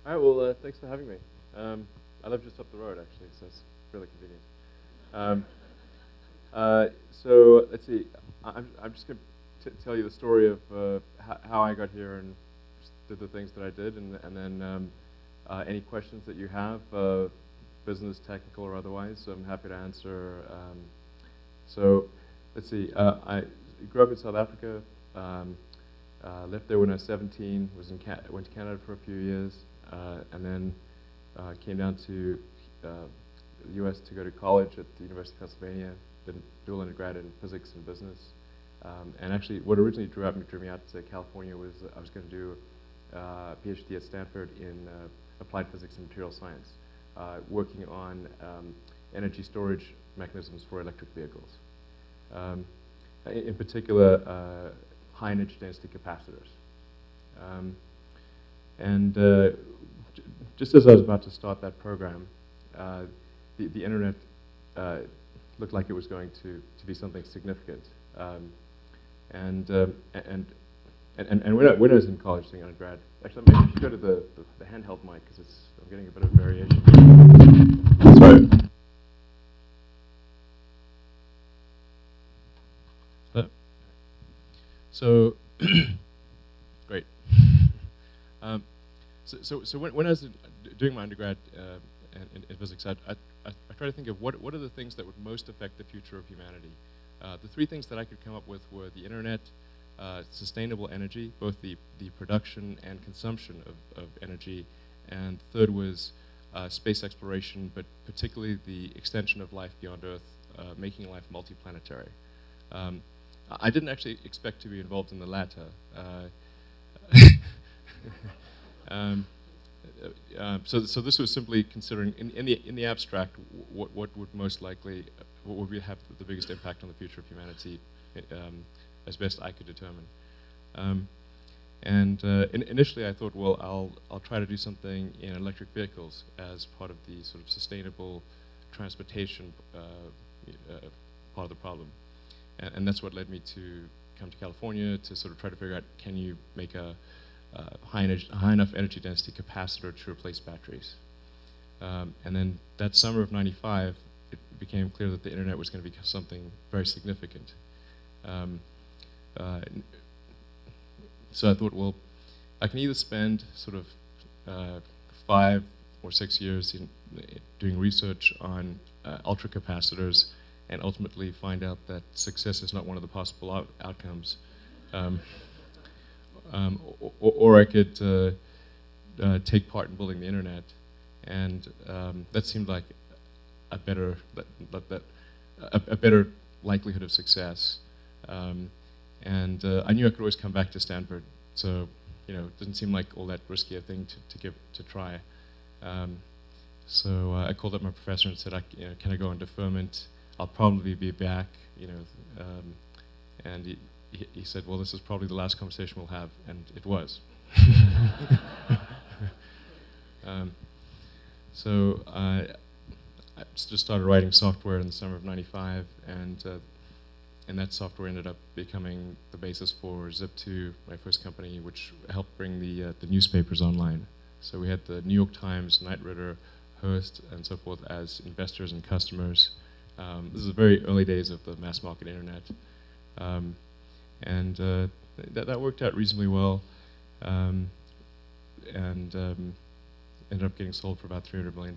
All right, well, thanks for having me. I live just up the road, actually, so it's really convenient. Um, so let's see. I'm just going to tell you the story of how I got here and just did the things that I did, and then any questions that you have, business, technical, or otherwise, I'm happy to answer. So let's see. I grew up in South Africa. Left there when I was 17. Went to Canada for a few years, and then came down to the U.S. to go to college at the University of Pennsylvania. Did a dual undergrad in physics and business. And actually, what originally drew me out to California was I was going to do a PhD at Stanford in applied physics and material science, working on energy storage mechanisms for electric vehicles. In particular, high energy density capacitors. Just as I was about to start that program, the internet looked like it was going to be something significant. And when I was in college doing undergrad, actually maybe I should go to the handheld mic because I'm getting a bit of variation. Sorry. So, great. So when I was doing my undergrad in physics, I tried to think of what are the things that would most affect the future of humanity. The three things that I could come up with were the internet, sustainable energy, both the production and consumption of energy, and third was space exploration, but particularly the extension of life beyond Earth, making life multiplanetary. I didn't actually expect to be involved in the latter. So this was simply considering, in the abstract, what would most likely, what would have the biggest impact on the future of humanity, as best I could determine. Initially I thought, well, I'll try to do something in electric vehicles as part of the sort of sustainable transportation part of the problem. And that's what led me to come to California to sort of try to figure out, can you make a high enough energy density capacitor to replace batteries? And then that summer of '95, it became clear that the internet was going to become something very significant. So I thought, well, I can either spend sort of 5 or 6 years doing research on ultracapacitors and ultimately find out that success is not one of the possible outcomes. Or I could take part in building the internet, and that seemed like a better likelihood of success. And I knew I could always come back to Stanford, so it didn't seem like all that risky a thing to try. So I called up my professor and said, can I go on deferment? I'll probably be back, and he said, well, this is probably the last conversation we'll have, and it was. So I just started writing software in the summer of '95, and that software ended up becoming the basis for Zip2, my first company, which helped bring the newspapers online. So we had the New York Times, Knight Ridder, Hearst, and so forth as investors and customers. This is the very early days of the mass market internet. That worked out reasonably well, and ended up getting sold for about $300 million.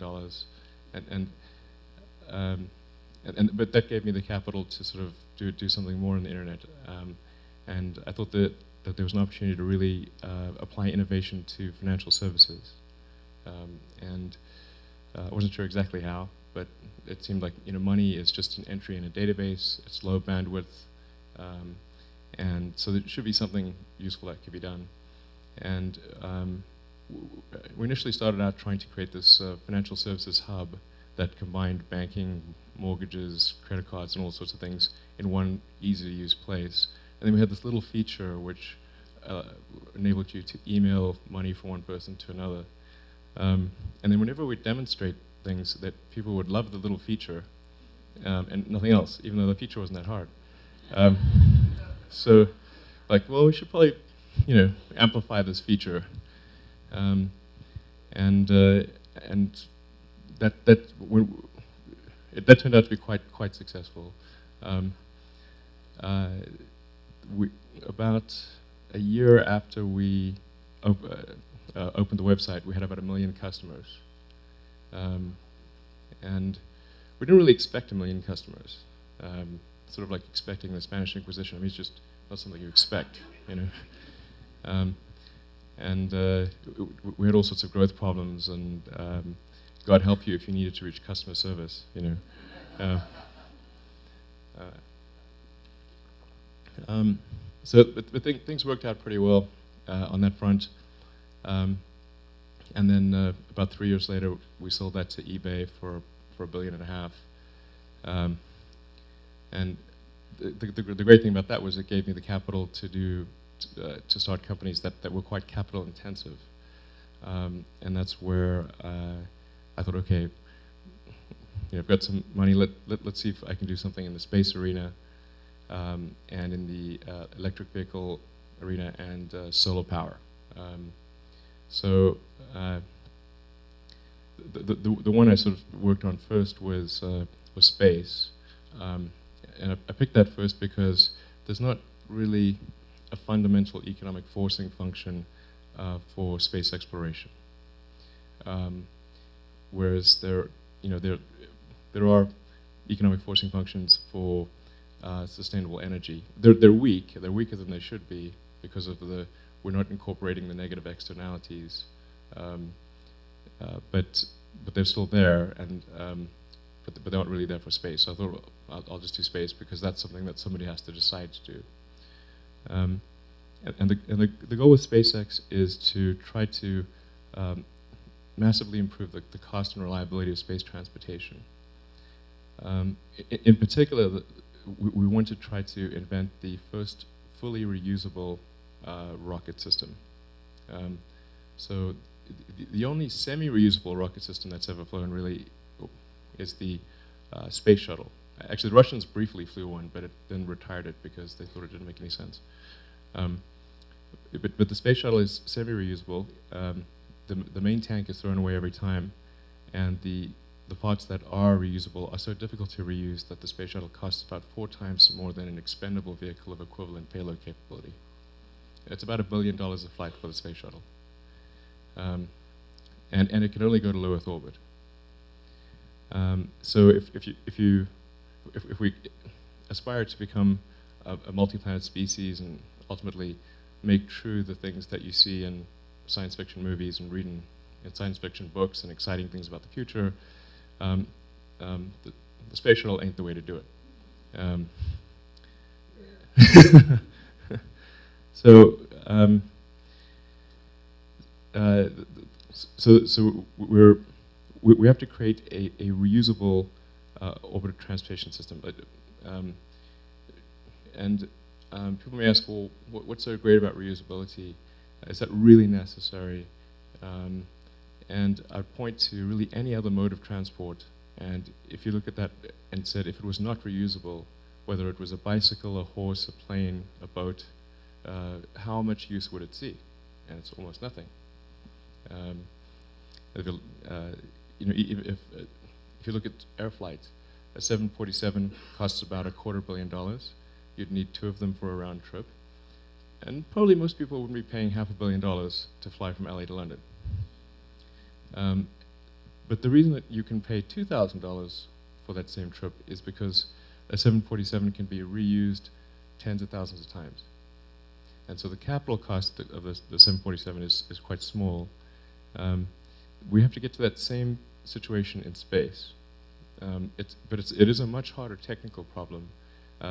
But that gave me the capital to sort of do something more on the internet. And I thought that there was an opportunity to really apply innovation to financial services. I wasn't sure exactly how, but it seemed like money is just an entry in a database. It's low bandwidth, and so there should be something useful that could be done. And we initially started out trying to create this financial services hub that combined banking, mortgages, credit cards, and all sorts of things in one easy-to-use place. And then we had this little feature which enabled you to email money from one person to another. And then whenever we demonstrate things, that people would love the little feature and nothing else, even though the feature wasn't that hard. So, well, we should probably, amplify this feature. and that turned out to be quite successful. About a year after we opened the website, we had about 1 million customers, and we didn't really expect 1 million customers. Sort of like expecting the Spanish Inquisition. I mean, it's just not something you expect, you know. We had all sorts of growth problems, and God help you if you needed to reach customer service, you know. But things worked out pretty well on that front. And then about 3 years later, we sold that to eBay for $1.5 billion. And the great thing about that was it gave me the capital to start companies that were quite capital intensive. And that's where I thought, okay, you know, I've got some money. Let's see if I can do something in the space arena, and in the electric vehicle arena, and solar power. The one I sort of worked on first was space, and I picked that first because there's not really a fundamental economic forcing function for space exploration. Whereas there are economic forcing functions for sustainable energy. They're weak. They're weaker than they should be because of we're not incorporating the negative externalities. But they're still there, and but they're not really there for space. So I thought, well, I'll just do space because that's something that somebody has to decide to do. And the goal with SpaceX is to try to massively improve the cost and reliability of space transportation. In particular, we want to try to invent the first fully reusable rocket system. So the only semi-reusable rocket system that's ever flown really is the space shuttle. Actually, the Russians briefly flew one, but then retired it because they thought it didn't make any sense. But the space shuttle is semi-reusable. The main tank is thrown away every time, and the parts that are reusable are so difficult to reuse that the space shuttle costs about 4 times more than an expendable vehicle of equivalent payload capability. It's about $1 billion a flight for the space shuttle. And it can only go to low Earth orbit. So if we aspire to become a multi-planet species and ultimately make true the things that you see in science fiction movies and read in science fiction books and exciting things about the future, the space shuttle ain't the way to do it. So we have to create a reusable orbital transportation system. People may ask, well, what's so great about reusability? Is that really necessary? And I'd point to really any other mode of transport. And if you look at that and said, if it was not reusable, whether it was a bicycle, a horse, a plane, a boat, how much use would it see? And it's almost nothing. If you look at air flight, a 747 costs about $250 million. You'd need 2 of them for a round trip. And probably most people wouldn't be paying $500 million to fly from LA to London. But the reason that you can pay $2,000 for that same trip is because a 747 can be reused tens of thousands of times. And so the capital cost of the 747 is quite small. We have to get to that same situation in space. But it is a much harder technical problem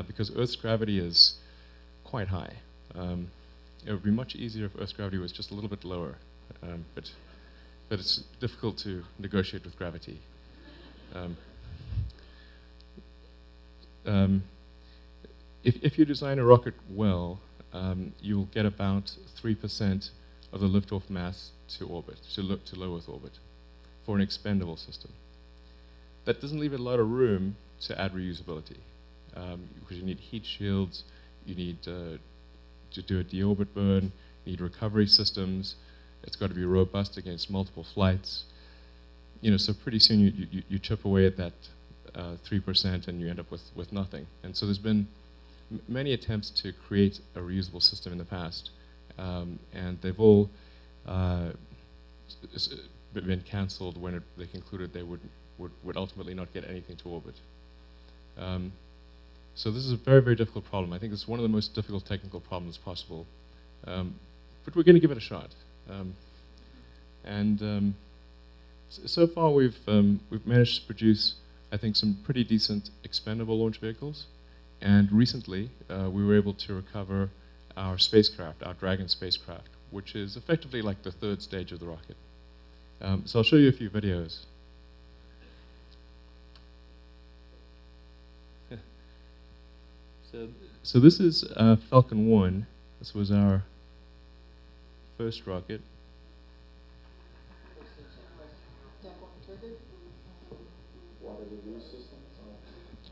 because Earth's gravity is quite high. It would be much easier if Earth's gravity was just a little bit lower, but it's difficult to negotiate with gravity. If you design a rocket well, you'll get about 3% of the liftoff mass to orbit, to low Earth orbit, for an expendable system. That doesn't leave a lot of room to add reusability, because you need heat shields, you need to do a deorbit burn, you need recovery systems. it's got to be robust against multiple flights. You know, so pretty soon you chip away at that 3% and you end up with nothing. And so there's been many attempts to create a reusable system in the past, and they've all been cancelled when they concluded they would ultimately not get anything to orbit. So this is a very, very difficult problem. I think it's one of the most difficult technical problems possible. But we're going to give it a shot. So far we've managed to produce, I think, some pretty decent expendable launch vehicles. And recently we were able to recover our spacecraft, our Dragon spacecraft, which is effectively like the third stage of the rocket. So I'll show you a few videos. So this is Falcon 1. This was our first rocket.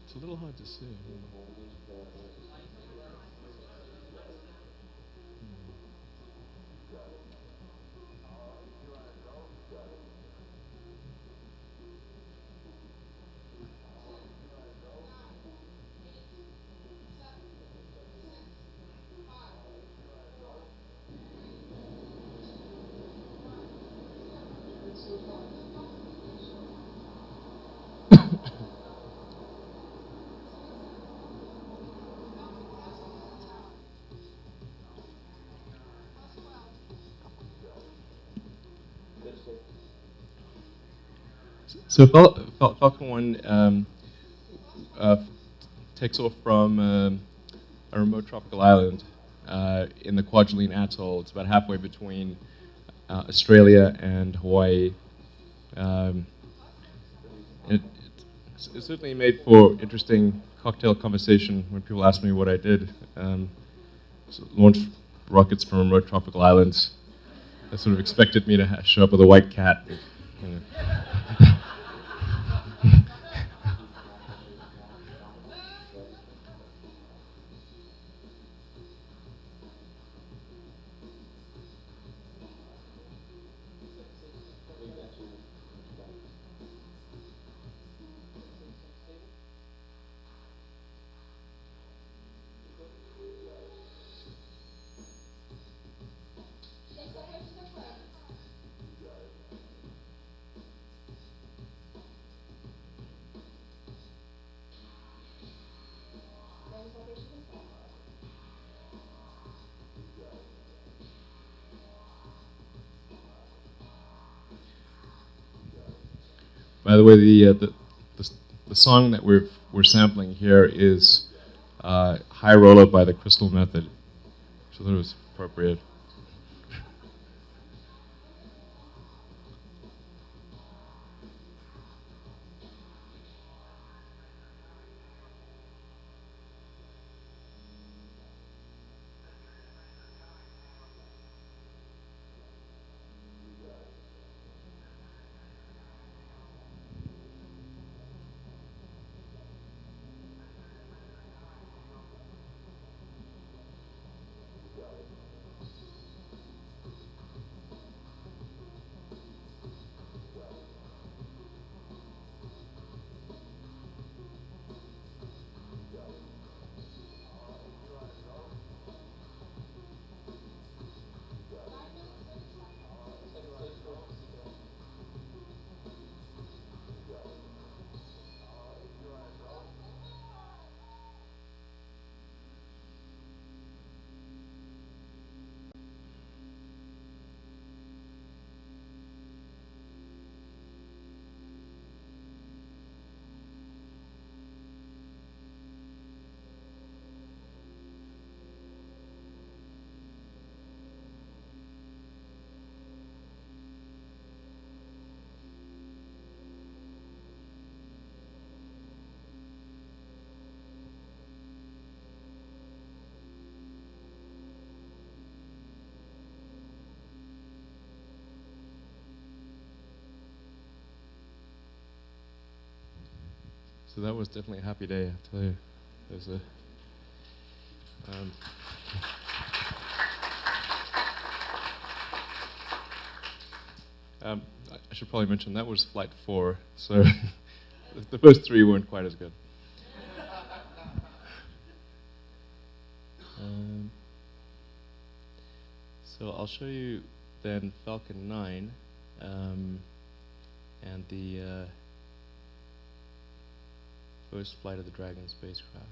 It's a little hard to see. So Falcon 1 takes off from a remote tropical island in the Kwajalein Atoll. It's about halfway between Australia and Hawaii. It certainly made for interesting cocktail conversation when people asked me what I did. So launch rockets from remote tropical islands. They sort of expected me to show up with a white cat. You know. By the way, the song that we're sampling here is High Roller by the Crystal Method. So that was appropriate. So that was definitely a happy day, I tell you. There's a I should probably mention that was flight 4, so the first 3 weren't quite as good. So I'll show you then Falcon 9 and the first flight of the Dragon spacecraft.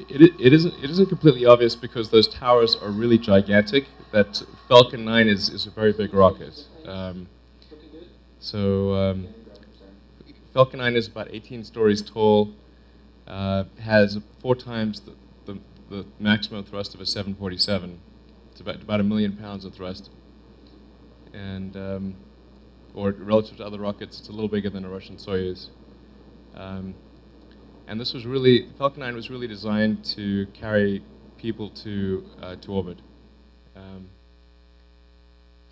It isn't completely obvious because those towers are really gigantic. That Falcon 9 is a very big rocket. Falcon 9 is about 18 stories tall, has 4 times the maximum thrust of a 747. It's about 1 million pounds of thrust. And or relative to other rockets, it's a little bigger than a Russian Soyuz. And this was really, Falcon 9 was really designed to carry people to orbit.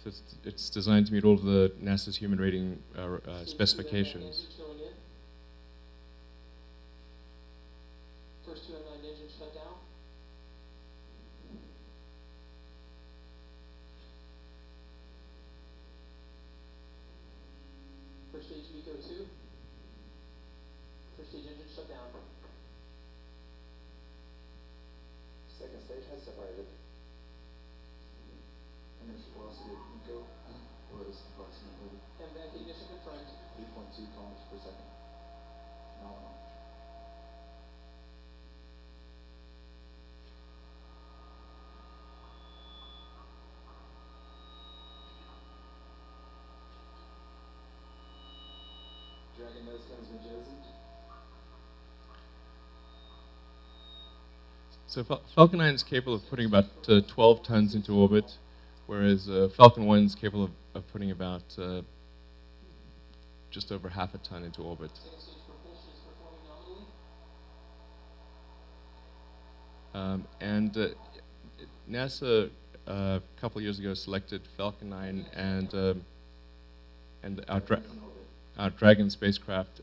So it's designed to meet all of the NASA's human rating specifications. First 2 M9 engines shut down. First stage Vico 2. First stage engine shut down. Second stage has separated. Initial velocity of Vico was approximately MVAC ignition confirmed. 8.2 kilometers per second. Now on. Dragon nose cone has been jettisoned. So Falcon 9 is capable of putting about 12 tons into orbit, whereas Falcon 1 is capable of putting about just over half a ton into orbit. Second stage propulsion is performing nominally. And NASA a couple of years ago selected Falcon 9 and our Dragon spacecraft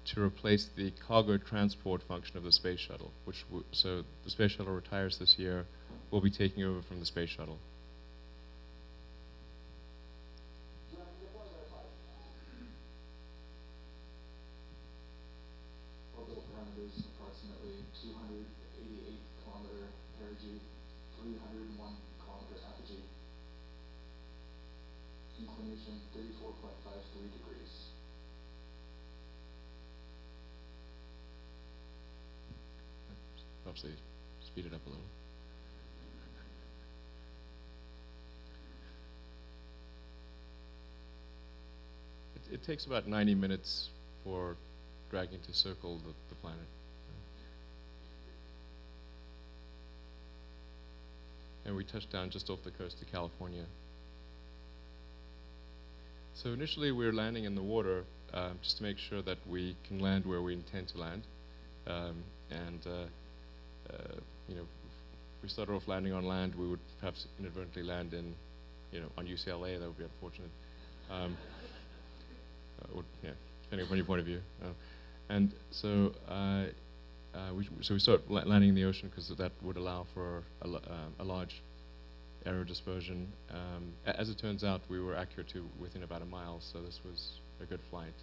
to replace the cargo transport function of the space shuttle, so the space shuttle retires this year. We'll be taking over from the space shuttle. Orbital parameters approximately 288 kilometer perigee, 301 kilometer apogee. Inclination 34.53 degrees. Obviously, speed it up a little. It takes about 90 minutes for Dragon to circle the planet. And we touched down just off the coast of California. So initially we were landing in the water just to make sure that we can land where we intend to land. You know, if we started off landing on land, we would perhaps inadvertently land in, on UCLA. That would be unfortunate. Depending upon your point of view. And so, we started landing in the ocean because that would allow for a large aero dispersion. As it turns out, we were accurate to within about a mile, so this was a good flight,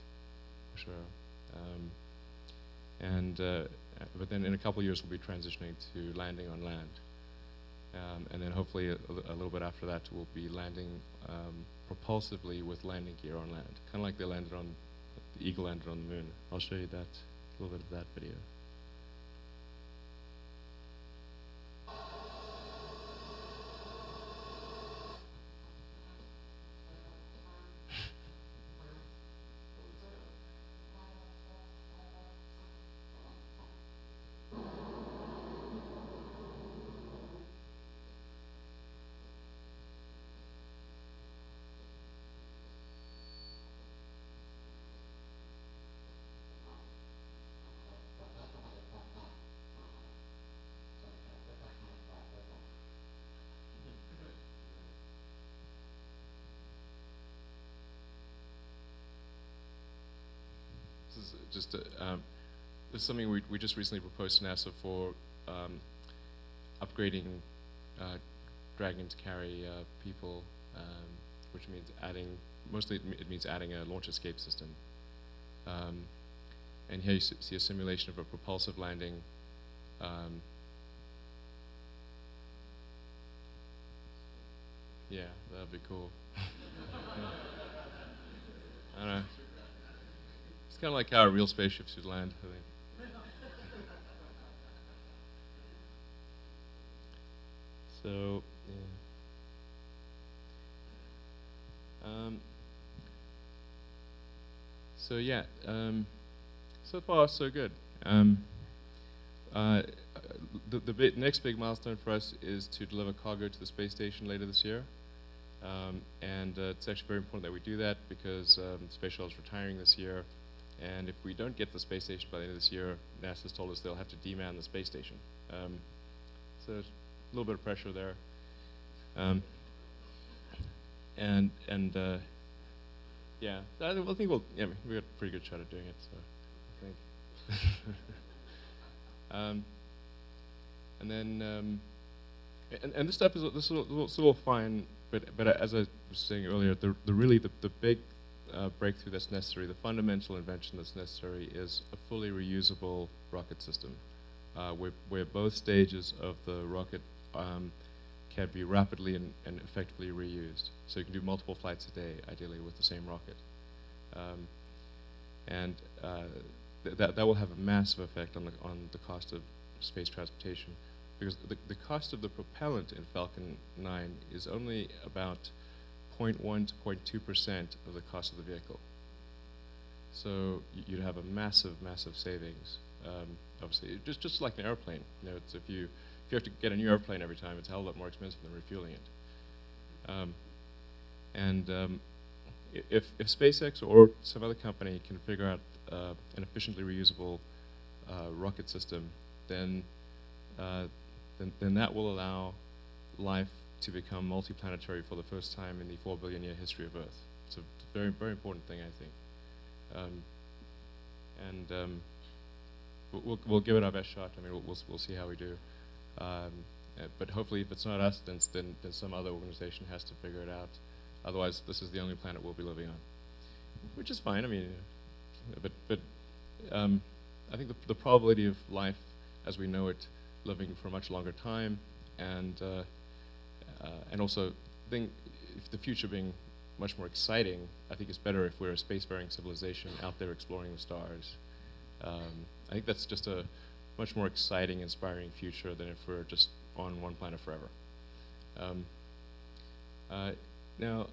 for sure. But then in a couple of years, we'll be transitioning to landing on land. And then hopefully a little bit after that, we'll be landing propulsively with landing gear on land, kind of like the Eagle landed on the moon. I'll show you that, a little bit of that video. just this is something we just recently proposed to NASA for upgrading Dragon to carry people, which means mostly it means adding a launch escape system. And here you see a simulation of a propulsive landing. Yeah, that'd be cool. I don't know. It's kind of like how a real spaceship should land, I think. So, yeah. So far, so good. The next big milestone for us is to deliver cargo to the space station later this year. And it's actually very important that we do that because the space shuttle is retiring this year. And if we don't get the space station by the end of this year, NASA's told us they'll have to demand the space station. So there's a little bit of pressure there. Yeah, I think we got a pretty good shot at doing it, so I think. And then, and this stuff is all fine, but as I was saying earlier, the big breakthrough that's necessary, the fundamental invention that's necessary, is a fully reusable rocket system, where both stages of the rocket can be rapidly and effectively reused. So you can do multiple flights a day, ideally, with the same rocket. That will have a massive effect on the cost of space transportation, because the cost of the propellant in Falcon 9 is only about 0.1 to 0.2% of the cost of the vehicle. So you'd have a massive savings. Obviously, just like an airplane. You know, it's if you have to get a new airplane every time, it's a hell of a lot more expensive than refueling it. If SpaceX or some other company can figure out an efficiently reusable rocket system, then that will allow life to become multiplanetary for the first time in the 4 billion year history of Earth. It's a very, very important thing, I think. We'll give it our best shot. I mean, we'll see how we do. But hopefully, if it's not us, then some other organization has to figure it out. Otherwise, this is the only planet we'll be living on, which is fine. I mean, but I think the probability of life as we know it living for a much longer time, and also if the future being much more exciting, I think it's better if we're a spacefaring civilization out there exploring the stars. I think that's just a much more exciting, inspiring future than if we're just on one planet forever. Now,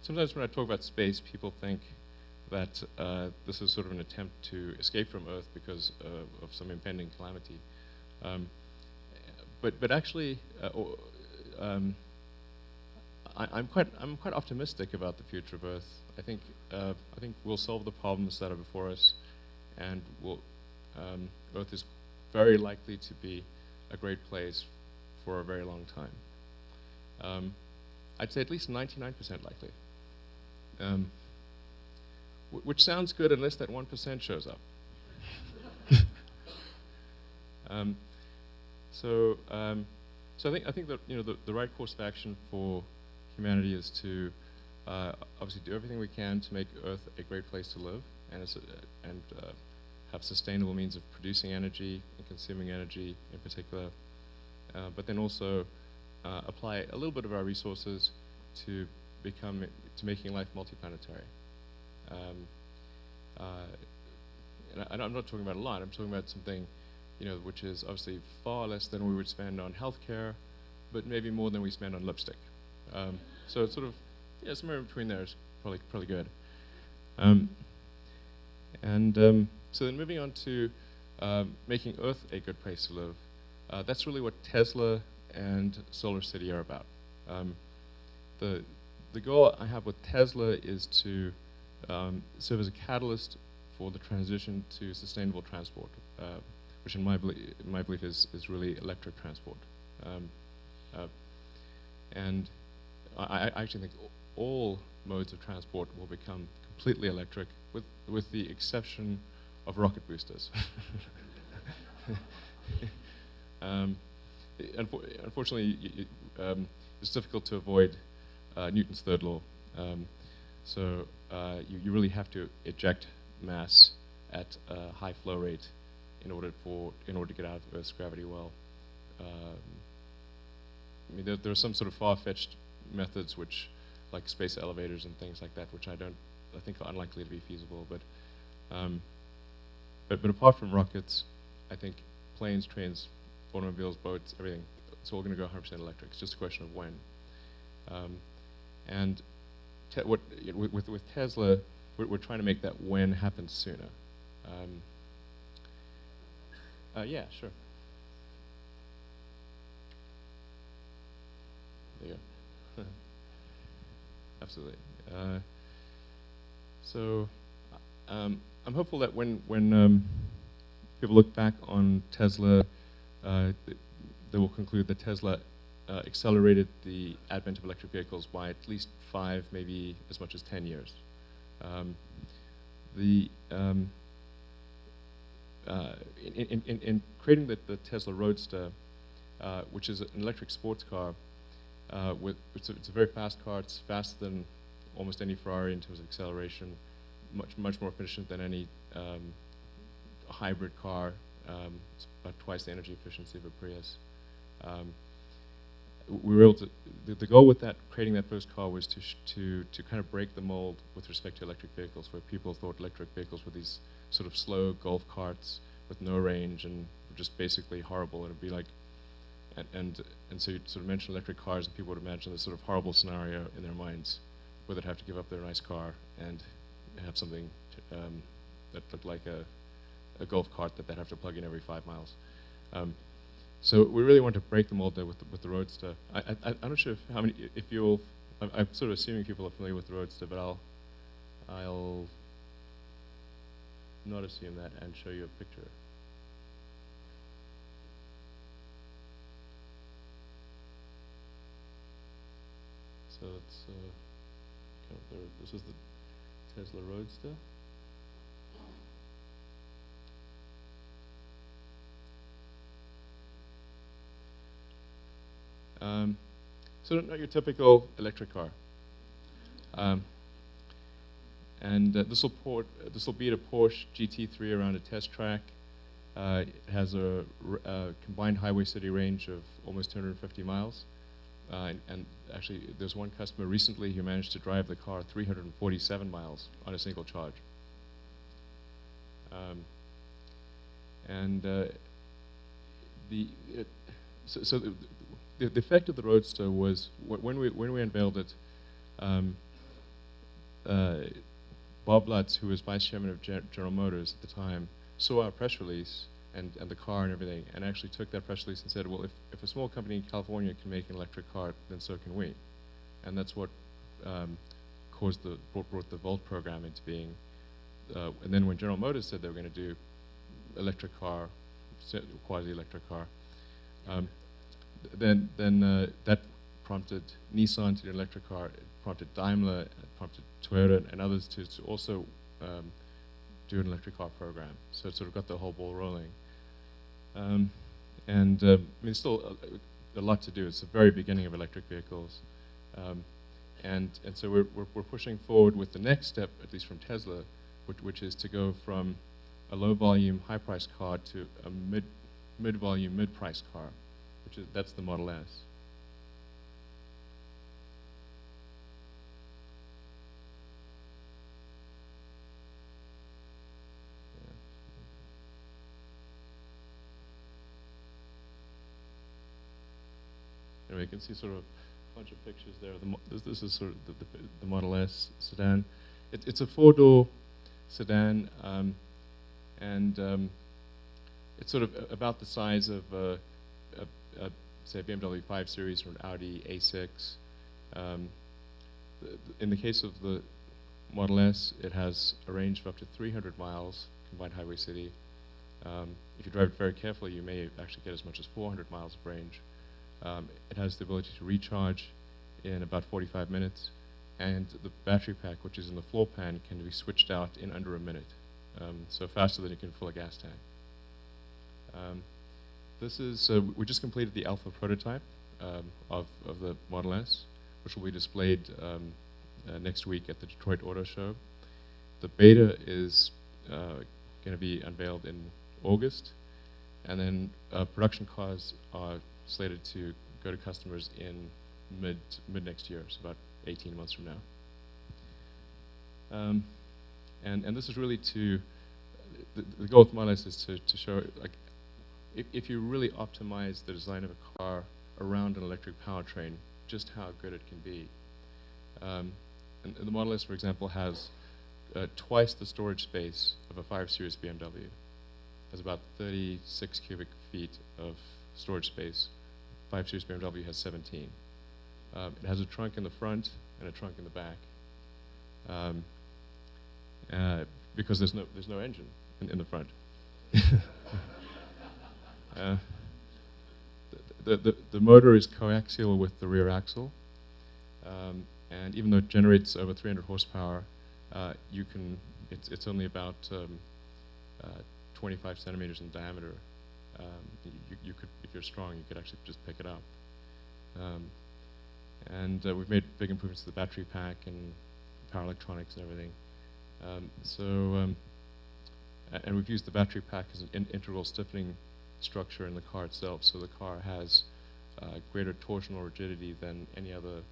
sometimes when I talk about space, people think that this is sort of an attempt to escape from Earth because of some impending calamity. But actually, I'm quite optimistic about the future of Earth. I think we'll solve the problems that are before us, and Earth is very likely to be a great place for a very long time. I'd say at least 99% likely. Which sounds good unless that 1% shows up. So I think that the right course of action for humanity is to obviously do everything we can to make Earth a great place to live, and have sustainable means of producing energy and consuming energy in particular, but then also apply a little bit of our resources to making life multiplanetary. And I'm not talking about a lot. I'm talking about something, which is obviously far less than we would spend on healthcare, but maybe more than we spend on lipstick. So it's sort of, somewhere in between there is probably good. So then moving on to making Earth a good place to live. That's really what Tesla and Solar City are about. The goal I have with Tesla is to serve as a catalyst for the transition to sustainable transport, which in my belief is really electric transport. And I actually think all modes of transport will become completely electric, with the exception of rocket boosters. Unfortunately, it's difficult to avoid Newton's third law. So you really have to eject mass at a high flow rate in order to get out of Earth's gravity well. I mean, there are some sort of far-fetched methods like space elevators and things like that, which I think are unlikely to be feasible. But apart from rockets, I think planes, trains, automobiles, boats, everything, it's all going to go 100% electric. It's just a question of when. And with Tesla, we're trying to make that when happen sooner. Yeah, sure. There you go. Absolutely. So I'm hopeful that when people look back on Tesla, they will conclude that Tesla accelerated the advent of electric vehicles by at least 5, maybe as much as 10 years. In creating the Tesla Roadster, which is an electric sports car, it's a very fast car. It's faster than almost any Ferrari in terms of acceleration, much more efficient than any hybrid car. It's about twice the energy efficiency of a Prius. We were able to. The goal with creating that first car was to kind of break the mold with respect to electric vehicles, where people thought electric vehicles were these sort of slow golf carts with no range and just basically horrible. And it'd be like, and so you'd sort of mention electric cars, and people would imagine this sort of horrible scenario in their minds, where they'd have to give up their nice car and have something that looked like a golf cart that they'd have to plug in every 5 miles. So we really want to break the mold there with the Roadster. I'm not sure if you'll. I'm sort of assuming people are familiar with the Roadster, but I'll not assume that and show you a picture. So let's come up there. This is the Tesla Roadster. So not your typical electric car. And this will beat a Porsche GT3 around a test track. It has a combined highway city range of almost 250 miles. And actually, there's one customer recently who managed to drive the car 347 miles on a single charge. The effect of the Roadster was when we unveiled it. Bob Lutz, who was vice chairman of General Motors at the time, saw our press release and the car and everything, and actually took that press release and said, well, if a small company in California can make an electric car, then so can we. And that's what brought the Volt program into being. And then when General Motors said they were going to do electric car, quasi-electric car, then that prompted Nissan to do an electric car. It prompted Daimler, it prompted Toyota and others to also do an electric car program. So it sort of got the whole ball rolling. I mean, there's still a lot to do. It's the very beginning of electric vehicles. And so we're pushing forward with the next step, at least from Tesla, which is to go from a low-volume, high-priced car to a mid-volume, mid-priced car, that's the Model S. Anyway, you can see sort of a bunch of pictures there. This is sort of the Model S sedan. It's a 4-door sedan, and it's sort of about the size of say a BMW 5 Series or an Audi A6. In the case of the Model S, it has a range of up to 300 miles combined highway city. If you drive it very carefully, you may actually get as much as 400 miles of range. It has the ability to recharge in about 45 minutes. and the battery pack, which is in the floor pan, can be switched out in under a minute, so faster than you can fill a gas tank. This is, we just completed the alpha prototype of the Model S, which will be displayed next week at the Detroit Auto Show. The beta is going to be unveiled in August, and then production cars are slated to go to customers in mid next year, so about 18 months from now. And this is really to, the goal of Model S is to show, like, if you really optimize the design of a car around an electric powertrain, just how good it can be. And the Model S, for example, has twice the storage space of a 5 Series BMW. It has about 36 cubic feet of storage space. 5 Series BMW has 17. It has a trunk in the front and a trunk in the back, because there's no engine in the front. The motor is coaxial with the rear axle, and even though it generates over 300 horsepower, it's only about 25 centimeters in diameter. You could, if you're strong, you could actually just pick it up. And we've made big improvements to the battery pack and power electronics and everything. And we've used the battery pack as an integral stiffening structure in the car itself, so the car has greater torsional rigidity than any other,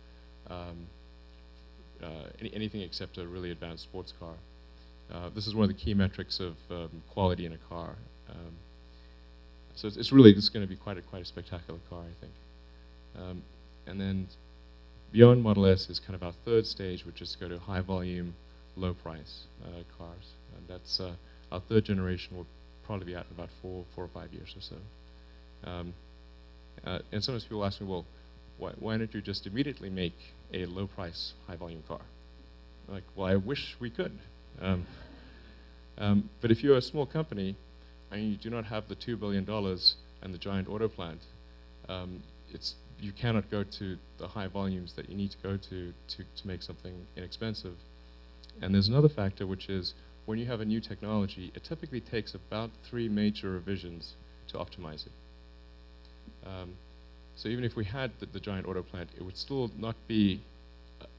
anything except a really advanced sports car. This is one of the key metrics of quality in a car. So it's really just going to be quite a spectacular car, I think. And then beyond Model S is kind of our third stage, which is to go to high volume, low price cars. And that's our third generation will probably be out in about 4 or 5 years or so. And sometimes people ask me, well, why don't you just immediately make a low price, high volume car? Like, well, I wish we could. But if you're a small company and you do not have the $2 billion and the giant auto plant, you cannot go to the high volumes that you need to go to make something inexpensive. And there's another factor, which is when you have a new technology, it typically takes about 3 major revisions to optimize it. So even if we had the giant auto plant, it would still not be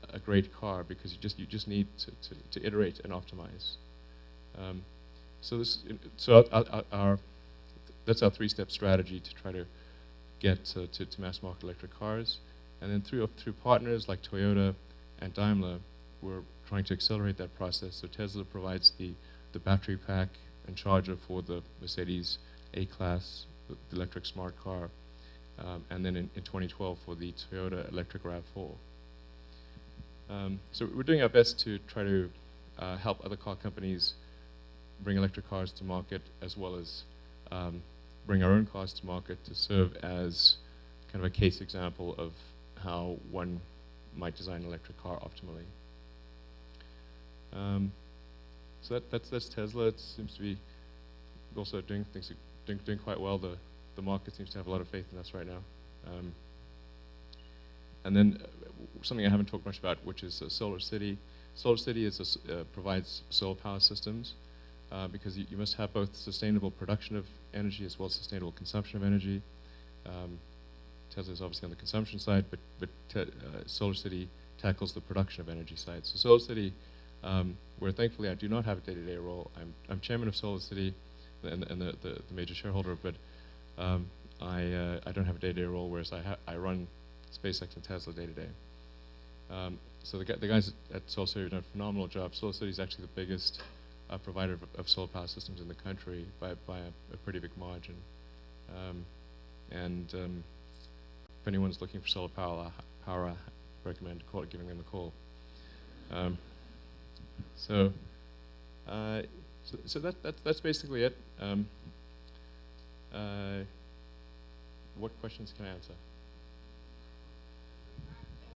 a great car because you just need to iterate and optimize. That's our 3-step strategy to try to get to mass market electric cars. And then through partners like Toyota and Daimler, we're trying to accelerate that process. So Tesla provides the battery pack and charger for the Mercedes A-Class, the electric smart car, and then in 2012 for the Toyota electric RAV4. So we're doing our best to try to help other car companies bring electric cars to market, as well as bring our own cars to market to serve as kind of a case example of how one might design an electric car optimally. So that's Tesla. It seems to be also doing quite well. The market seems to have a lot of faith in us right now. And then something I haven't talked much about, which is Solar City. Solar City provides solar power systems because you must have both sustainable production of energy as well as sustainable consumption of energy. Tesla is obviously on the consumption side, but Solar City tackles the production of energy side. So Solar City, where thankfully I do not have a day-to-day role. I'm chairman of Solar City and the major shareholder, but I don't have a day-to-day role, whereas I run SpaceX and Tesla day-to-day. So the guys at Solar City have done a phenomenal job. Solar City is actually the biggest provider of solar power systems in the country by a pretty big margin. If anyone's looking for solar power, I recommend giving them a call. So that's basically it. What questions can I answer?